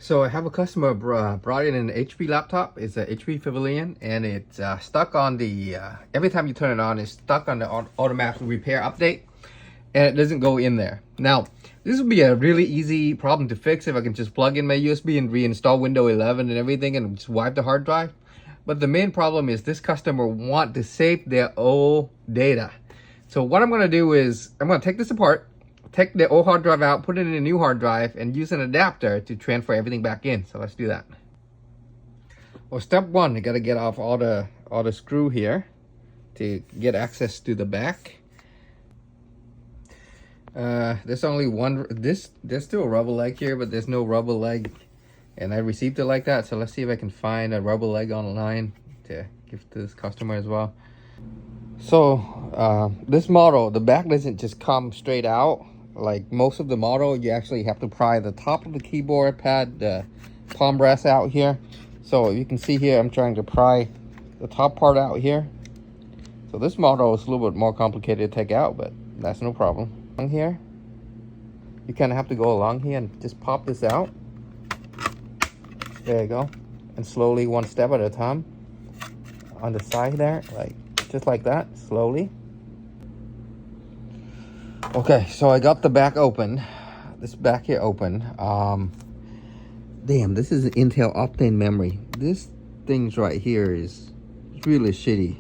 So I have a customer brought in an HP laptop. It's a HP Pavilion, and it's stuck on the, every time you turn it on, it's stuck on the automatic repair update, and it doesn't go in there. Now, this would be a really easy problem to fix if I can just plug in my USB and reinstall Windows 11 and everything and just wipe the hard drive. But the main problem is this customer wants to save their old data. So what I'm going to do is, I'm going to take this apart, take the old hard drive out, put it in a new hard drive, and use an adapter to transfer everything back in. So let's do that. Well, step one, you got to get off all the screw here to get access to the back. There's only one. There's still a rubber leg here, but there's no rubber leg, and I received it like that. So let's see if I can find a rubber leg online to give to this customer as well. So this model, the back doesn't just come straight out. Like most of the model, you actually have to pry the top of the keyboard pad, the palm rest out here. So you can see here, I'm trying to pry the top part out here. So this model is a little bit more complicated to take out, but that's no problem. On here, you kind of have to go along here and just pop this out. There you go. And slowly, one step at a time. On the side there, like just like that, slowly. Okay, so I got the back open. This back here open. Damn, this is an Intel Optane memory. This thing's right here is really shitty.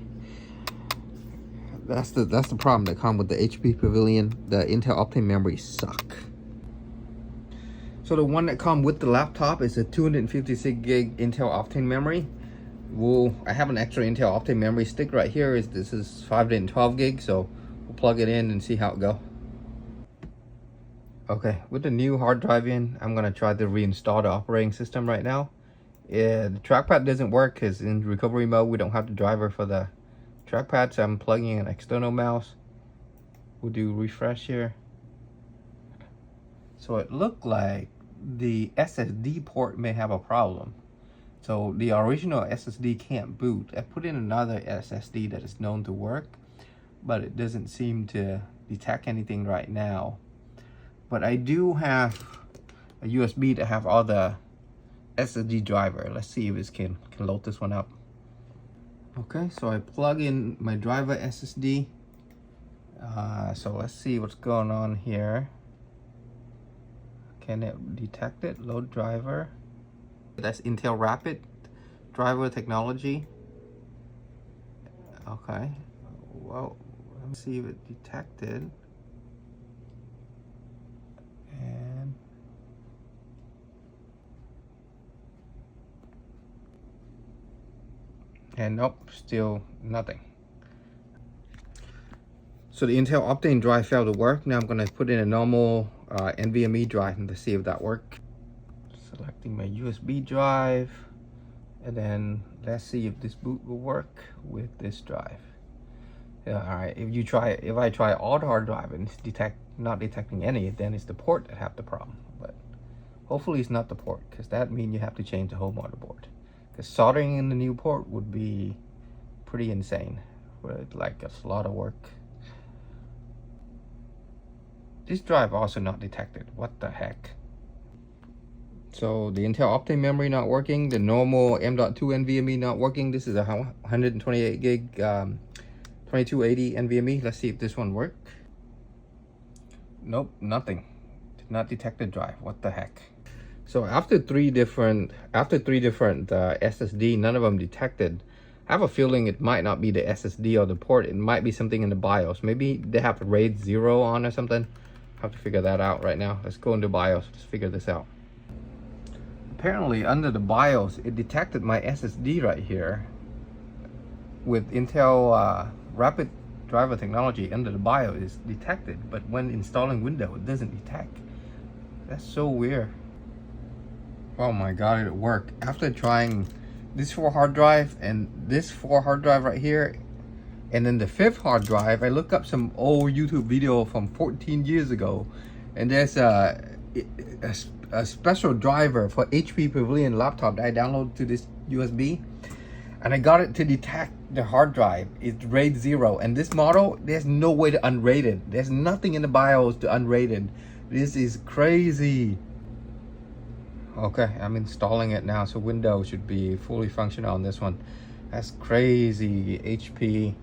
That's the problem that comes with the HP Pavilion. The Intel Optane memories suck. So the one that comes with the laptop is a 256 gig Intel Optane memory. Well, I have an extra Intel Optane memory stick right here. This is 512 gig, so we'll plug it in and see how it goes. Okay, with the new hard drive in, I'm gonna try to reinstall the operating system right now. The trackpad doesn't work because in recovery mode we don't have the driver for the trackpad, so I'm plugging an external mouse. We'll do refresh here. So it looked like the SSD port may have a problem. So the original SSD can't boot. I put in another SSD that is known to work, but it doesn't seem to detect anything right now. But I do have a USB to have all the SSD driver. Let's see if it can load this one up. Okay, so I plug in my driver SSD. So let's see what's going on here. Can it detect it? Load driver. That's Intel Rapid driver technology. Okay. Well, let me see if it detected. And nope, still nothing. So the Intel Optane drive failed to work. Now I'm gonna put in a normal NVMe drive and to see if that works. Selecting my USB drive, and then let's see if this boot will work with this drive. Yeah, all right. If I try all the hard drive and it's not detecting any, then it's the port that have the problem. But hopefully it's not the port, because that means you have to change the whole motherboard. Because soldering in the new port would be pretty insane. Like a lot of work. This drive also not detected. What the heck? So the Intel Optane memory not working. The normal M.2 NVMe not working. This is a 128 gig 2280 NVMe. Let's see if this one works. Nope, nothing. Did not detect the drive. What the heck? So after three different SSD, none of them detected. I have a feeling it might not be the SSD or the port. It might be something in the BIOS. Maybe they have RAID 0 on or something. I have to figure that out right now. Let's go into BIOS. Let's figure this out. Apparently under the BIOS, it detected my SSD right here. With Intel Rapid driver technology under the BIOS is detected, but when installing Windows, it doesn't detect. That's so weird. Oh my god, it worked. After trying this 4 hard drive and this 4 hard drive right here, and then the 5th hard drive, I looked up some old YouTube video from 14 years ago, and there's a special driver for HP Pavilion laptop that I downloaded to this USB, and I got it to detect the hard drive. It's RAID 0, and this model, there's no way to unrate it. There's nothing in the BIOS to unrate it. This is crazy. Okay, I'm installing it now, so Windows should be fully functional on this one. That's crazy. HP